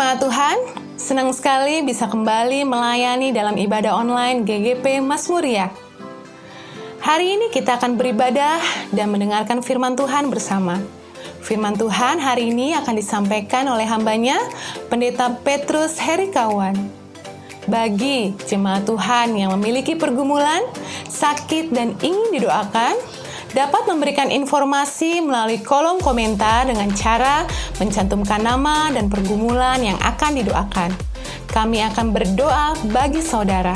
jemaat Tuhan, senang sekali bisa kembali melayani dalam ibadah online GGP Mazmuria. Hari ini kita akan beribadah dan mendengarkan firman Tuhan bersama. Firman Tuhan hari ini akan disampaikan oleh hambanya, Pendeta Petrus Herikawan. Bagi jemaat Tuhan yang memiliki pergumulan, sakit, dan ingin didoakan, dapat memberikan informasi melalui kolom komentar dengan cara mencantumkan nama dan pergumulan yang akan didoakan. Kami akan berdoa bagi saudara.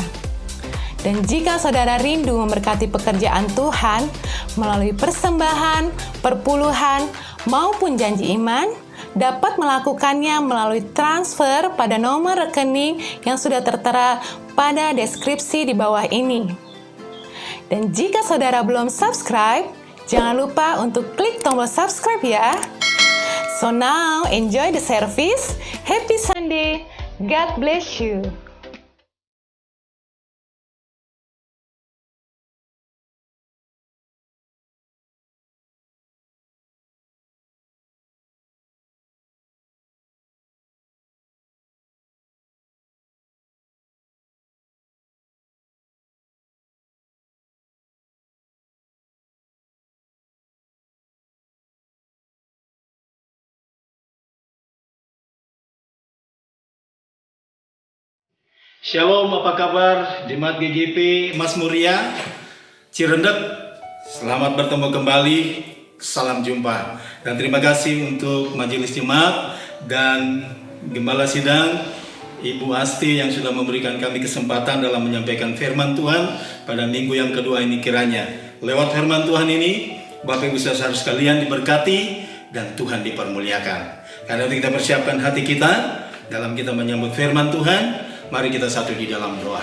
Dan jika saudara rindu memberkati pekerjaan Tuhan melalui persembahan, perpuluhan, maupun janji iman, dapat melakukannya melalui transfer pada nomor rekening yang sudah tertera pada deskripsi di bawah ini. Dan jika saudara belum subscribe, jangan lupa untuk klik tombol subscribe ya. So now, enjoy the service. Happy Sunday. God bless you. Shalom, apa kabar jemaat GGP Mazmuria Cirendek? Selamat bertemu kembali, salam jumpa. Dan terima kasih untuk majelis jemaat dan Gembala Sidang Ibu Asti yang sudah memberikan kami kesempatan dalam menyampaikan firman Tuhan pada minggu yang kedua ini. Kiranya lewat firman Tuhan ini Bapak Ibu saudara sekalian diberkati dan Tuhan dipermuliakan. Karena itu kita persiapkan hati kita dalam kita menyambut firman Tuhan. Mari kita satu di dalam doa.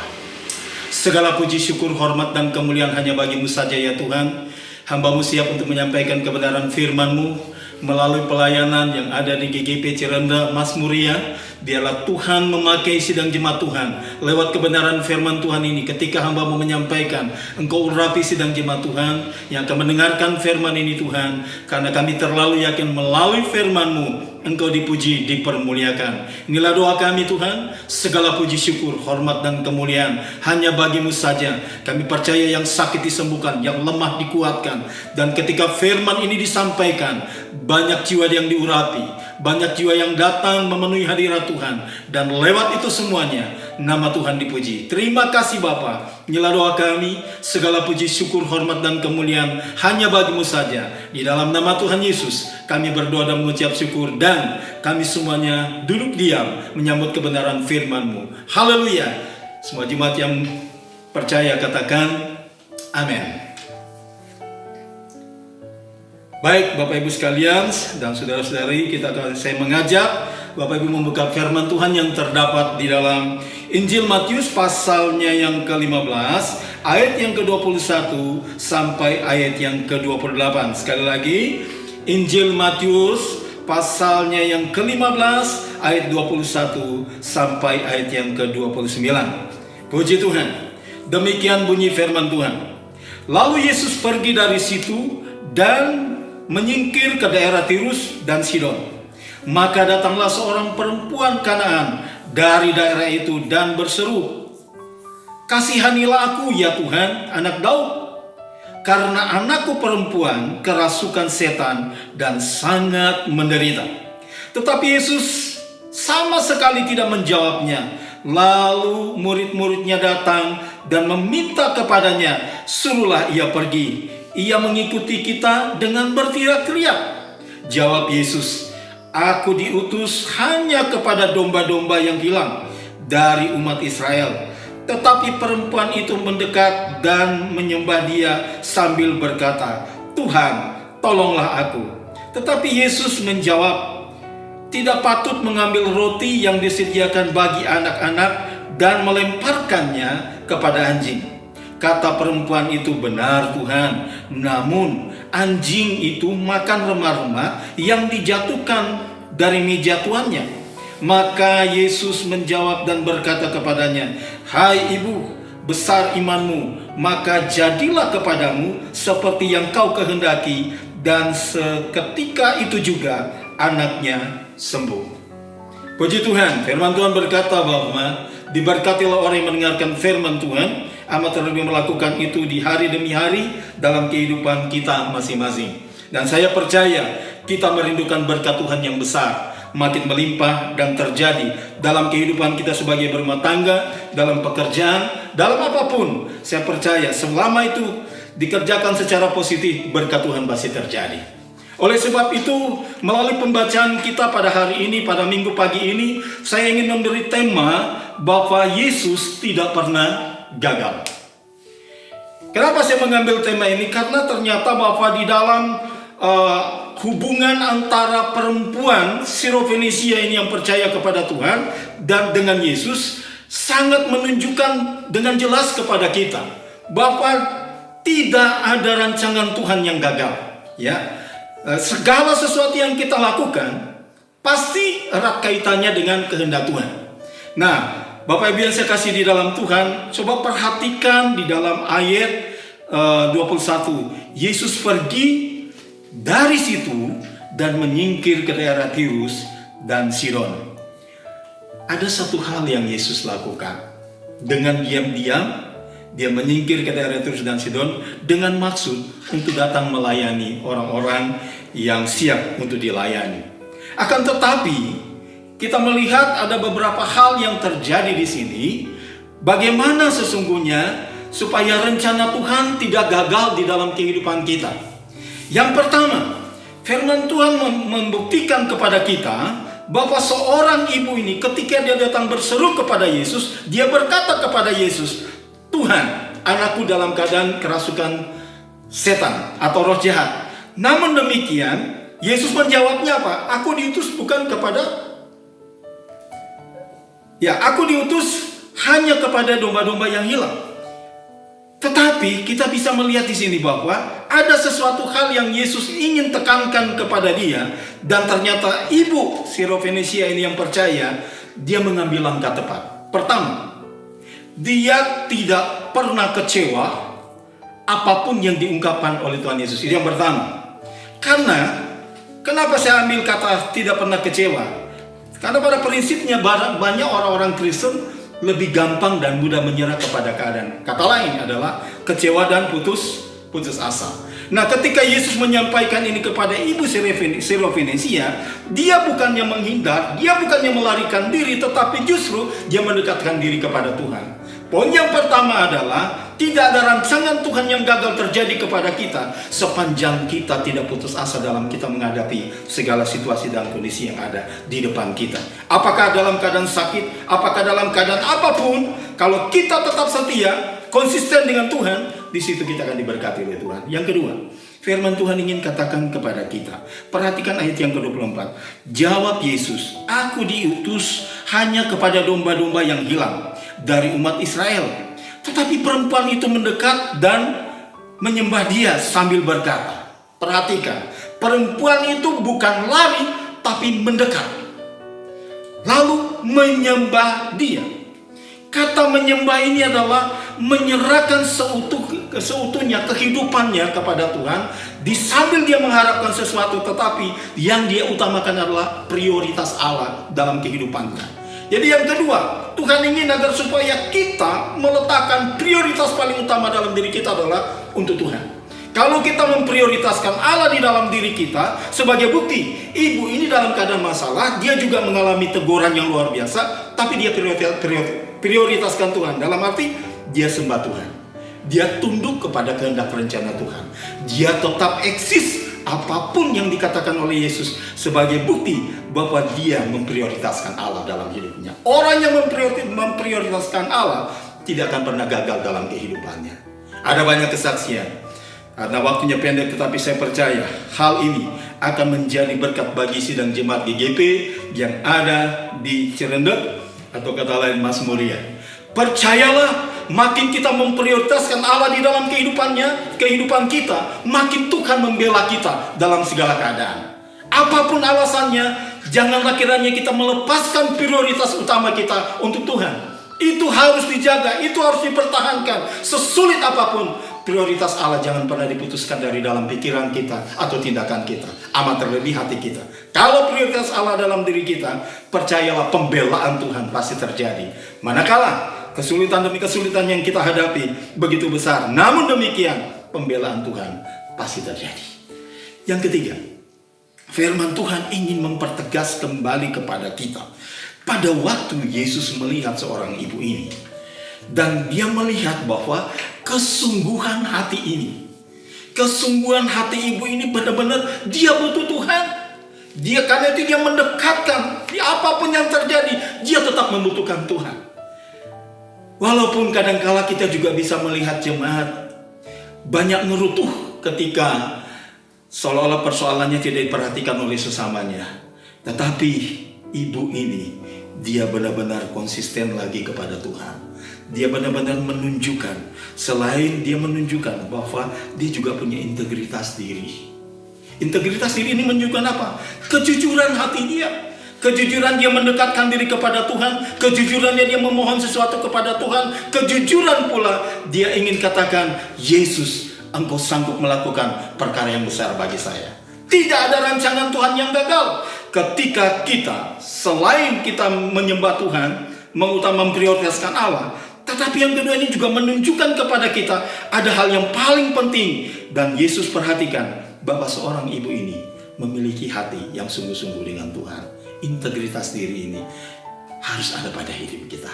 Segala puji, syukur, hormat, dan kemuliaan hanya bagi-Mu saja ya Tuhan. Hamba-Mu siap untuk menyampaikan kebenaran firman-Mu melalui pelayanan yang ada di GGP Cirendek Mazmuria. Biarlah Tuhan memakai sidang jemaat Tuhan lewat kebenaran firman Tuhan ini. Ketika hamba-Mu menyampaikan, Engkau urapi sidang jemaat Tuhan yang akan mendengarkan firman ini Tuhan. Karena kami terlalu yakin melalui firman-Mu Engkau dipuji, dipermuliakan. Inilah doa kami Tuhan. Segala puji, syukur, hormat, dan kemuliaan hanya bagi-Mu saja. Kami percaya yang sakit disembuhkan, yang lemah dikuatkan. Dan ketika firman ini disampaikan, banyak jiwa yang diurapi, banyak jiwa yang datang memenuhi hadirat Tuhan. Dan lewat itu semuanya nama Tuhan dipuji. Terima kasih Bapa. Inilah doa kami. Segala puji, syukur, hormat, dan kemuliaan hanya bagi-Mu saja. Di dalam nama Tuhan Yesus kami berdoa dan mengucap syukur. Dan kami semuanya duduk diam menyambut kebenaran firman-Mu. Haleluya. Semua jemaat yang percaya katakan amin. Baik Bapak Ibu sekalian dan saudara-saudari, saya mengajak Bapak Ibu membuka firman Tuhan yang terdapat di dalam Injil Matius pasalnya yang ke-15 ayat yang ke-21 sampai ayat yang ke-28. Sekali lagi, Injil Matius pasalnya yang ke-15 ayat 21 sampai ayat yang ke-29. Puji Tuhan. Demikian bunyi firman Tuhan. Lalu Yesus pergi dari situ dan menyingkir ke daerah Tirus dan Sidon. Maka datanglah seorang perempuan Kanaan dari daerah itu dan berseru, "Kasihanilah aku ya Tuhan, anak Daud, karena anakku perempuan kerasukan setan dan sangat menderita." Tetapi Yesus sama sekali tidak menjawabnya. Lalu murid-muridnya datang dan meminta kepadanya, "Suruhlah ia pergi. Ia mengikuti kita dengan berteriak-teriak." Jawab Yesus, "Aku diutus hanya kepada domba-domba yang hilang dari umat Israel." Tetapi perempuan itu mendekat dan menyembah Dia sambil berkata, "Tuhan, tolonglah aku." Tetapi Yesus menjawab, "Tidak patut mengambil roti yang disediakan bagi anak-anak dan melemparkannya kepada anjing." Kata perempuan itu, "Benar Tuhan, namun anjing itu makan remah-remah yang dijatuhkan dari meja tuannya." Maka Yesus menjawab dan berkata kepadanya, "Hai ibu, besar imanmu, maka jadilah kepadamu seperti yang kau kehendaki." Dan seketika itu juga anaknya sembuh. Puji Tuhan, firman Tuhan berkata bahwa diberkatilah orang yang mendengarkan firman Tuhan, amat terlebih melakukan itu di hari demi hari dalam kehidupan kita masing-masing. Dan saya percaya kita merindukan berkat Tuhan yang besar, makin melimpah dan terjadi dalam kehidupan kita sebagai berumah tangga, dalam pekerjaan, dalam apapun. Saya percaya selama itu dikerjakan secara positif, berkat Tuhan pasti terjadi. Oleh sebab itu, melalui pembacaan kita pada hari ini, pada minggu pagi ini, saya ingin memberi tema bahwa Yesus tidak pernah gagal. Kenapa saya mengambil tema ini? Karena ternyata bahwa di dalam hubungan antara perempuan Sirofenisia ini yang percaya kepada Tuhan dan dengan Yesus sangat menunjukkan dengan jelas kepada kita bahwa tidak ada rancangan Tuhan yang gagal. Ya. Segala sesuatu yang kita lakukan pasti erat kaitannya dengan kehendak Tuhan. Nah, Bapak Ibu yang saya kasih di dalam Tuhan, coba perhatikan di dalam ayat 21. Yesus pergi dari situ dan menyingkir ke daerah Tirus dan Sidon. Ada satu hal yang Yesus lakukan. Dengan diam-diam dia menyingkir ke daerah Tirus dan Sidon dengan maksud untuk datang melayani orang-orang yang siap untuk dilayani. Akan tetapi kita melihat ada beberapa hal yang terjadi di sini. Bagaimana sesungguhnya supaya rencana Tuhan tidak gagal di dalam kehidupan kita? Yang pertama, firman Tuhan membuktikan kepada kita bahwa seorang ibu ini ketika dia datang berseru kepada Yesus, dia berkata kepada Yesus, Tuhan, anakku dalam keadaan kerasukan setan atau roh jahat. Namun demikian, Yesus menjawabnya apa? Aku diutus hanya kepada domba-domba yang hilang. Tetapi kita bisa melihat di sini bahwa ada sesuatu hal yang Yesus ingin tekankan kepada dia, dan ternyata ibu Sirofenisia ini yang percaya, dia mengambil langkah tepat. Pertama, dia tidak pernah kecewa apapun yang diungkapkan oleh Tuhan Yesus. Itu yang pertama. Kenapa saya ambil kata tidak pernah kecewa? Karena pada prinsipnya banyak orang-orang Kristen lebih gampang dan mudah menyerah kepada keadaan. Kata lain adalah kecewa dan putus asa. Nah, ketika Yesus menyampaikan ini kepada ibu Sirofenisia, dia bukannya menghindar, dia bukannya melarikan diri, tetapi justru dia mendekatkan diri kepada Tuhan. Poin yang pertama adalah tidak ada rancangan Tuhan yang gagal terjadi kepada kita sepanjang kita tidak putus asa dalam kita menghadapi segala situasi dan kondisi yang ada di depan kita. Apakah dalam keadaan sakit, apakah dalam keadaan apapun, kalau kita tetap setia, konsisten dengan Tuhan, di situ kita akan diberkati oleh Tuhan. Yang kedua, firman Tuhan ingin katakan kepada kita. Perhatikan ayat yang ke-24. Jawab Yesus, aku diutus hanya kepada domba-domba yang hilang dari umat Israel. Tetapi perempuan itu mendekat dan menyembah dia sambil berkata. Perhatikan, perempuan itu bukan lari tapi mendekat, lalu menyembah dia. Kata menyembah ini adalah menyerahkan seutuhnya kehidupannya kepada Tuhan, sambil dia mengharapkan sesuatu, tetapi yang dia utamakan adalah prioritas Allah dalam kehidupannya. Jadi yang kedua, Tuhan ingin agar supaya kita meletakkan prioritas paling utama dalam diri kita adalah untuk Tuhan. Kalau kita memprioritaskan Allah di dalam diri kita, sebagai bukti, ibu ini dalam keadaan masalah, dia juga mengalami teguran yang luar biasa, tapi dia prioritaskan Tuhan. Dalam arti, dia sembah Tuhan. Dia tunduk kepada kehendak rencana Tuhan. Dia tetap eksis apapun yang dikatakan oleh Yesus sebagai bukti bahwa dia memprioritaskan Allah dalam hidupnya. Orang yang memprioritaskan Allah tidak akan pernah gagal dalam kehidupannya. Ada banyak kesaksian. Karena waktunya pendek, tetapi saya percaya hal ini akan menjadi berkat bagi sidang jemaat GGP yang ada di Cirendek atau kata lain Masmuria. Percayalah, makin kita memprioritaskan Allah di dalam kehidupan kita, makin Tuhan membela kita dalam segala keadaan. Apapun alasannya, janganlah kiranya kita melepaskan prioritas utama kita untuk Tuhan. Itu harus dijaga, itu harus dipertahankan. Sesulit apapun, prioritas Allah jangan pernah diputuskan dari dalam pikiran kita atau tindakan kita, amat terlebih hati kita. Kalau prioritas Allah dalam diri kita, percayalah pembelaan Tuhan pasti terjadi. Manakala kesulitan demi kesulitan yang kita hadapi begitu besar, namun demikian pembelaan Tuhan pasti terjadi. Yang ketiga, firman Tuhan ingin mempertegas kembali kepada kita. Pada waktu Yesus melihat seorang ibu ini, dan dia melihat bahwa kesungguhan hati ini, kesungguhan hati ibu ini benar-benar dia butuh Tuhan. Dia karena itu dia mendekatkan, apapun yang terjadi, dia tetap membutuhkan Tuhan. Walaupun kadangkala kita juga bisa melihat jemaat banyak ngerutuh ketika seolah-olah persoalannya tidak diperhatikan oleh sesamanya. Tetapi ibu ini, dia benar-benar konsisten lagi kepada Tuhan. Dia benar-benar menunjukkan, selain dia menunjukkan bahwa dia juga punya integritas diri. Integritas diri ini menunjukkan apa? Kejujuran hati dia. Kejujuran dia mendekatkan diri kepada Tuhan. Kejujurannya dia memohon sesuatu kepada Tuhan. Kejujuran pula dia ingin katakan, Yesus, Engkau sanggup melakukan perkara yang besar bagi saya. Tidak ada rancangan Tuhan yang gagal. Ketika kita, selain kita menyembah Tuhan, memprioritaskan Allah, tetapi yang kedua ini juga menunjukkan kepada kita ada hal yang paling penting. Dan Yesus perhatikan bahwa seorang ibu ini memiliki hati yang sungguh-sungguh dengan Tuhan. Integritas diri ini harus ada pada hidup kita.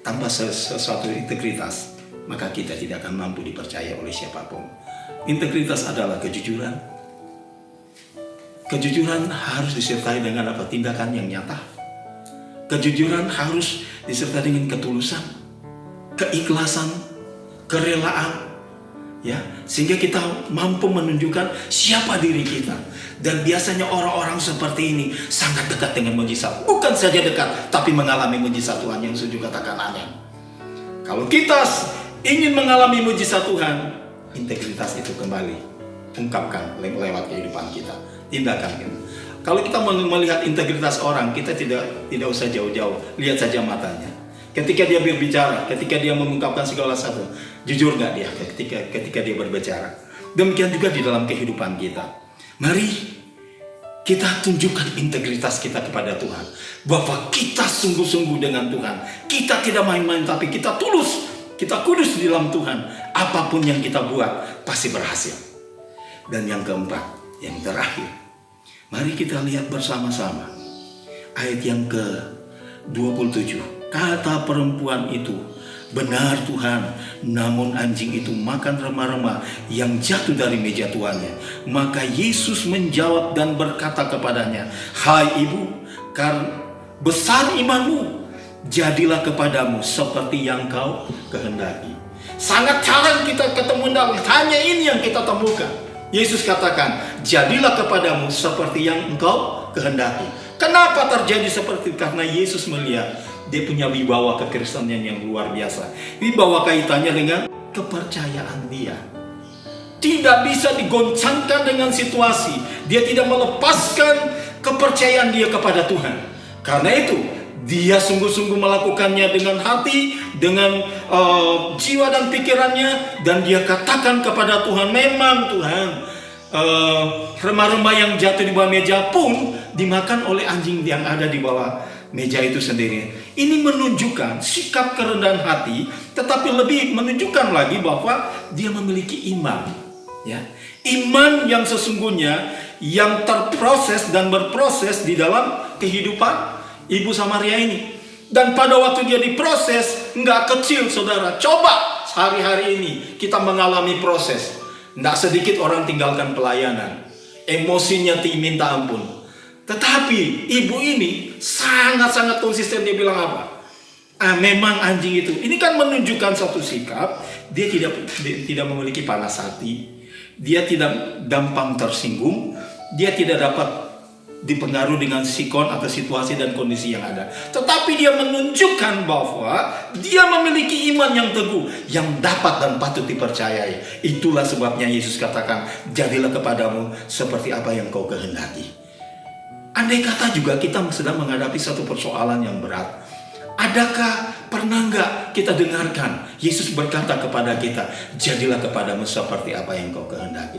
Tanpa sesuatu integritas, maka kita tidak akan mampu dipercaya oleh siapapun. Integritas adalah kejujuran. Kejujuran harus disertai dengan apa? Tindakan yang nyata. Kejujuran harus disertai dengan ketulusan, keikhlasan, kerelaan, ya, sehingga kita mampu menunjukkan siapa diri kita. Dan biasanya orang-orang seperti ini sangat dekat dengan mujizat. Bukan saja dekat, tapi mengalami mujizat Tuhan yang suju katakan amin. Kalau kita ingin mengalami mujizat Tuhan, integritas itu kembali ungkapkan lewat kehidupan kita, tindakan kita. Kalau kita melihat integritas orang, kita tidak usah jauh-jauh, lihat saja matanya. Ketika dia berbicara, ketika dia mengungkapkan segala sesuatu, jujur nggak dia ketika dia berbicara. Demikian juga di dalam kehidupan kita. Mari kita tunjukkan integritas kita kepada Tuhan, bahwa kita sungguh-sungguh dengan Tuhan. Kita tidak main-main, tapi kita tulus, kita kudus di dalam Tuhan. Apapun yang kita buat pasti berhasil. Dan yang keempat, yang terakhir, mari kita lihat bersama-sama ayat yang ke-27. Kata perempuan itu, benar Tuhan, namun anjing itu makan remah-remah yang jatuh dari meja tuannya. Maka Yesus menjawab dan berkata kepadanya, hai ibu, karena besar imanmu, jadilah kepadamu seperti yang kau kehendaki. Sangat jarang kita ketemu dalam, hanya ini yang kita temukan. Yesus katakan, jadilah kepadamu seperti yang engkau kehendaki. Kenapa terjadi seperti itu? Karena Yesus melihat dia punya wibawa kekristenan yang luar biasa. Wibawa kaitannya dengan kepercayaan dia. Tidak bisa digoncangkan dengan situasi. Dia tidak melepaskan kepercayaan dia kepada Tuhan. Karena itu, dia sungguh-sungguh melakukannya dengan hati, dengan jiwa dan pikirannya. Dan dia katakan kepada Tuhan, memang Tuhan, remah-remah yang jatuh di bawah meja pun dimakan oleh anjing yang ada di bawah meja itu sendiri. Ini menunjukkan sikap kerendahan hati, tetapi lebih menunjukkan lagi bahwa dia memiliki iman, ya. Iman yang sesungguhnya yang terproses dan berproses di dalam kehidupan Ibu Samaria ini. Dan pada waktu dia diproses, nggak kecil saudara. Coba hari-hari ini kita mengalami proses. Nggak sedikit orang tinggalkan pelayanan, emosinya minta ampun. Tetapi ibu ini sangat-sangat konsisten. Dia bilang apa? Memang anjing itu. Ini kan menunjukkan satu sikap. Dia tidak memiliki panas hati. Dia tidak gampang tersinggung. Dia tidak dapat dipengaruhi dengan sikon atau situasi dan kondisi yang ada. Tetapi dia menunjukkan bahwa dia memiliki iman yang teguh, yang dapat dan patut dipercayai. Itulah sebabnya Yesus katakan, jadilah kepadamu seperti apa yang kau kehendaki. Andai kata juga kita sedang menghadapi satu persoalan yang berat. Pernah nggak kita dengarkan Yesus berkata kepada kita, jadilah kepadamu seperti apa yang kau kehendaki.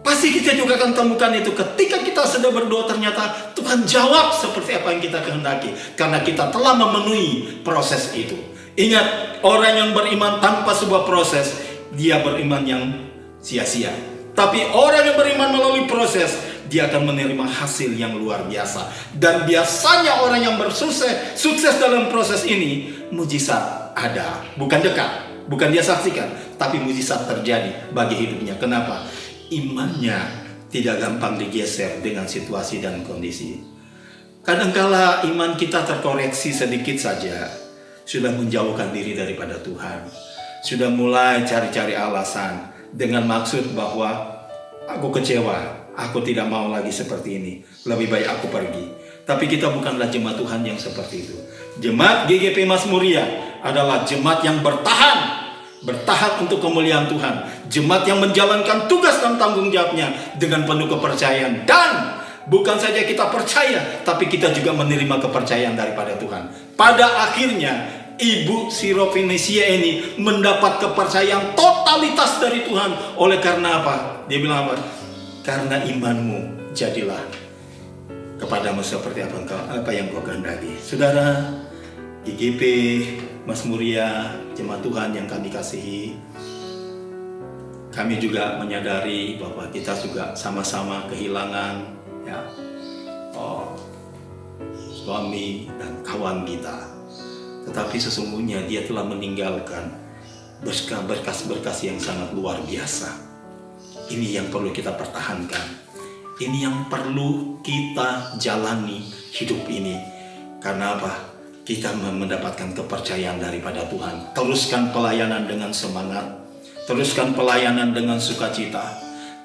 Pasti kita juga akan temukan itu ketika kita sedang berdoa, ternyata Tuhan jawab seperti apa yang kita kehendaki, karena kita telah memenuhi proses itu. Ingat, orang yang beriman tanpa sebuah proses, dia beriman yang sia-sia. Tapi orang yang beriman melalui proses, dia akan menerima hasil yang luar biasa. Dan biasanya orang yang sukses dalam proses ini, mujizat ada. Bukan dekat, bukan dia saksikan, tapi mujizat terjadi bagi hidupnya. Kenapa? Imannya tidak gampang digeser dengan situasi dan kondisi. Kadangkala iman kita terkoreksi sedikit saja, sudah menjauhkan diri daripada Tuhan. Sudah mulai cari-cari alasan dengan maksud bahwa aku kecewa, aku tidak mau lagi seperti ini, lebih baik aku pergi. Tapi kita bukanlah jemaat Tuhan yang seperti itu. Jemaat GGP Mazmuria adalah jemaat yang bertahan untuk kemuliaan Tuhan. Jemaat yang menjalankan tugas dan tanggung jawabnya dengan penuh kepercayaan. Dan bukan saja kita percaya, tapi kita juga menerima kepercayaan daripada Tuhan. Pada akhirnya Ibu Sirofenisia ini mendapat kepercayaan totalitas dari Tuhan. Oleh karena apa? Dia bilang apa? Karena imanmu jadilah kepadamu seperti apa yang kau kehendaki. Saudara GGP Mazmuria, jemaat Tuhan yang kami kasihi, kami juga menyadari bahwa kita juga sama-sama kehilangan suami dan kawan kita. Tetapi sesungguhnya dia telah meninggalkan berkas-berkas yang sangat luar biasa. Ini yang perlu kita pertahankan. Ini yang perlu kita jalani hidup ini. Karena apa? Kita mendapatkan kepercayaan daripada Tuhan. Teruskan pelayanan dengan semangat. Teruskan pelayanan dengan sukacita.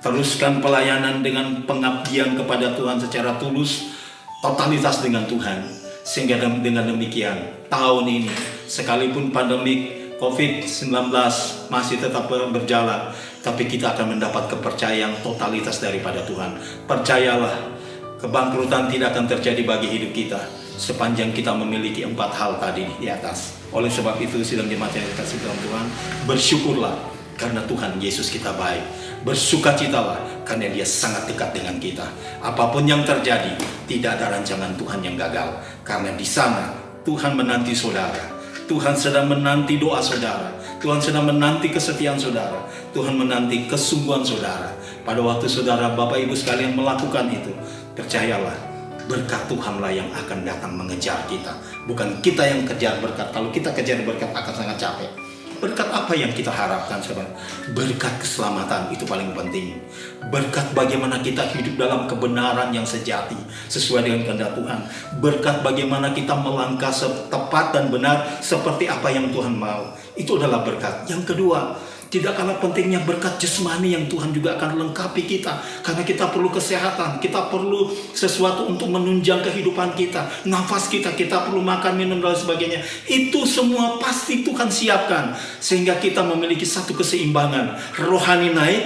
Teruskan pelayanan dengan pengabdian kepada Tuhan secara tulus. Totalitas dengan Tuhan. Sehingga dengan demikian, tahun ini sekalipun pandemi COVID-19 masih tetap berjalan, tapi kita akan mendapat kepercayaan totalitas daripada Tuhan. Percayalah, kebangkrutan tidak akan terjadi bagi hidup kita sepanjang kita memiliki 4 hal tadi di atas. Oleh sebab itu, sidang jemaat yang dikasihi dalam Tuhan, bersyukurlah karena Tuhan Yesus kita baik. Bersukacitalah karena dia sangat dekat dengan kita. Apapun yang terjadi, tidak ada rancangan Tuhan yang gagal. Karena di sana Tuhan menanti saudara. Tuhan sedang menanti doa saudara. Tuhan sedang menanti kesetiaan saudara. Tuhan menanti kesungguhan saudara. Pada waktu saudara, Bapak Ibu sekalian melakukan itu, percayalah, berkat Tuhanlah yang akan datang mengejar kita. Bukan kita yang kejar berkat. Kalau kita kejar berkat akan sangat capek. Berkat apa yang kita harapkan, saudara? Berkat keselamatan, itu paling penting. Berkat bagaimana kita hidup dalam kebenaran yang sejati sesuai dengan kehendak Tuhan. Berkat bagaimana kita melangkah tepat dan benar seperti apa yang Tuhan mau. Itu adalah berkat. Yang kedua, tidak kalah pentingnya berkat jasmani yang Tuhan juga akan lengkapi kita. Karena kita perlu kesehatan, kita perlu sesuatu untuk menunjang kehidupan kita. Nafas kita perlu makan, minum, dan sebagainya. Itu semua pasti Tuhan siapkan. Sehingga kita memiliki satu keseimbangan. Rohani naik,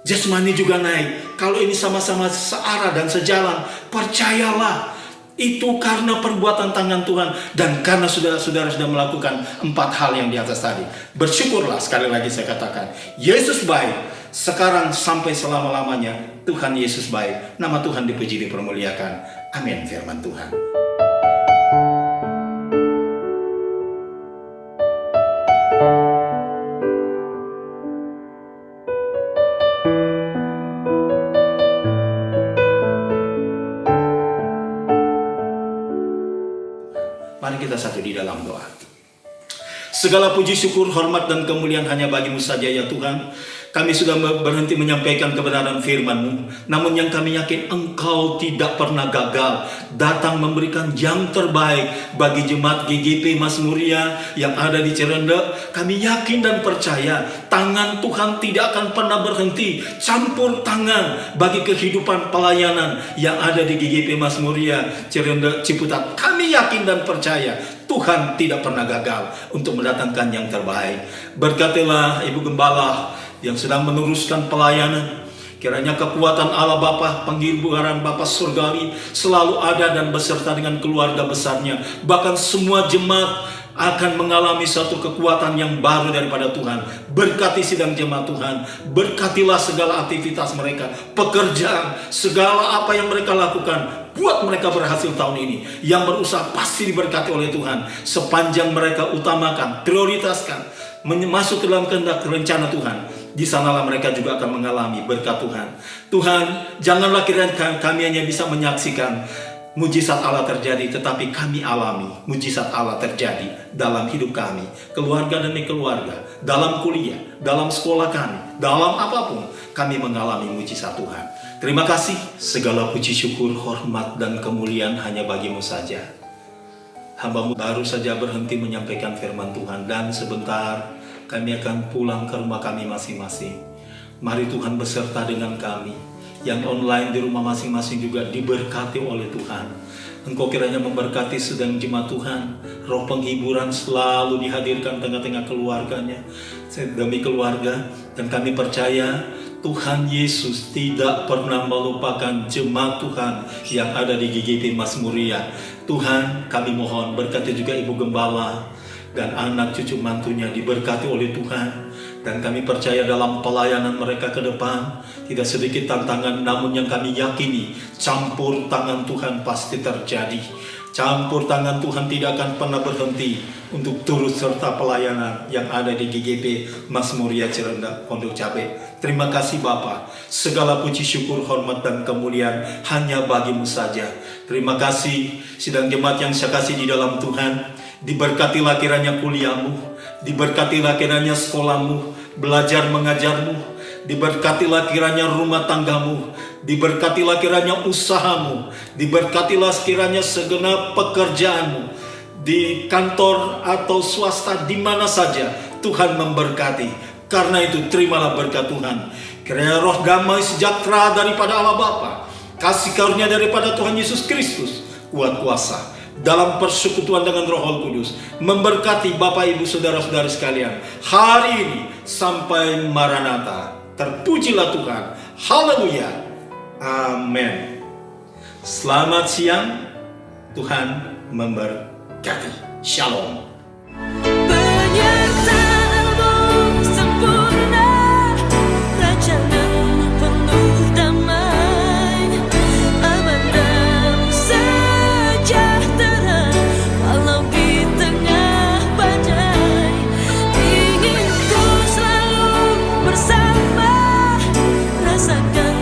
jasmani juga naik. Kalau ini sama-sama searah dan sejalan, percayalah, itu karena perbuatan tangan Tuhan dan karena saudara-saudara sudah melakukan 4 hal yang di atas tadi. Bersyukurlah, sekali lagi saya katakan, Yesus baik. Sekarang sampai selama-lamanya Tuhan Yesus baik. Nama Tuhan dipuji, dipermuliakan. Amin. Firman Tuhan. Mari kita satu di dalam doa. Segala puji, syukur, hormat, dan kemuliaan hanya bagi-Mu saja ya Tuhan. Kami sudah berhenti menyampaikan kebenaran firman-Mu. Namun yang kami yakin, Engkau tidak pernah gagal datang memberikan yang terbaik bagi jemaat GGP Mazmuria yang ada di Cirende. Kami yakin dan percaya tangan Tuhan tidak akan pernah berhenti campur tangan bagi kehidupan pelayanan yang ada di GGP Mazmuria Cirende Ciputat. Kami yakin dan percaya Tuhan tidak pernah gagal untuk mendatangkan yang terbaik. Berkatilah Ibu Gembala yang sedang meneruskan pelayanan. Kiranya kekuatan Allah Bapa, penghiburan Bapa surgawi selalu ada dan beserta dengan keluarga besarnya. Bahkan semua jemaat akan mengalami suatu kekuatan yang baru daripada Tuhan. Berkati sidang jemaat Tuhan, berkatilah segala aktivitas mereka, pekerjaan, segala apa yang mereka lakukan. Buat mereka berhasil tahun ini. Yang berusaha pasti diberkati oleh Tuhan. Sepanjang mereka utamakan, prioritaskan, masuk ke dalam kehendak rencana Tuhan. Di sanalah mereka juga akan mengalami berkat Tuhan. Tuhan, janganlah kiranya kami hanya bisa menyaksikan mujizat Allah terjadi, tetapi kami alami mujizat Allah terjadi dalam hidup kami, keluarga demi keluarga, dalam kuliah, dalam sekolah kami, dalam apapun kami mengalami mujizat Tuhan. Terima kasih, segala puji syukur, hormat dan kemuliaan hanya bagimu saja. Hamba-Mu baru saja berhenti menyampaikan firman Tuhan dan sebentar kami akan pulang ke rumah kami masing-masing. Mari Tuhan beserta dengan kami. Yang online di rumah masing-masing juga diberkati oleh Tuhan. Engkau kiranya memberkati sedang jemaat Tuhan. Roh penghiburan selalu dihadirkan tengah-tengah keluarganya, demi keluarga. Dan kami percaya Tuhan Yesus tidak pernah melupakan jemaat Tuhan yang ada di GGP Mazmuria. Tuhan, kami mohon berkati juga Ibu Gembala dan anak cucu mantunya diberkati oleh Tuhan. Dan kami percaya dalam pelayanan mereka ke depan tidak sedikit tantangan, namun yang kami yakini campur tangan Tuhan pasti terjadi. Campur tangan Tuhan tidak akan pernah berhenti untuk turut serta pelayanan yang ada di GGP Mazmuria Cirendak Pondok Cabe. Terima kasih Bapa. Segala puji syukur, hormat dan kemuliaan hanya bagimu saja. Terima kasih sidang jemaat yang saya kasih di dalam Tuhan. Diberkatilah kiranya kuliahmu, diberkatilah kiranya sekolahmu, belajar mengajarmu, diberkatilah kiranya rumah tanggamu, diberkatilah kiranya usahamu, diberkatilah kiranya segenap pekerjaanmu, di kantor atau swasta, di mana saja Tuhan memberkati. Karena itu terimalah berkat Tuhan. Kiranya roh damai sejahtera daripada Allah Bapa, kasih karunia daripada Tuhan Yesus Kristus, kuat kuasa dalam persekutuan dengan Roh Kudus memberkati Bapak Ibu saudara-saudara sekalian hari ini sampai Maranatha. Terpujilah Tuhan. Haleluya. Amin. Selamat siang. Tuhan memberkati. Shalom. Rasakan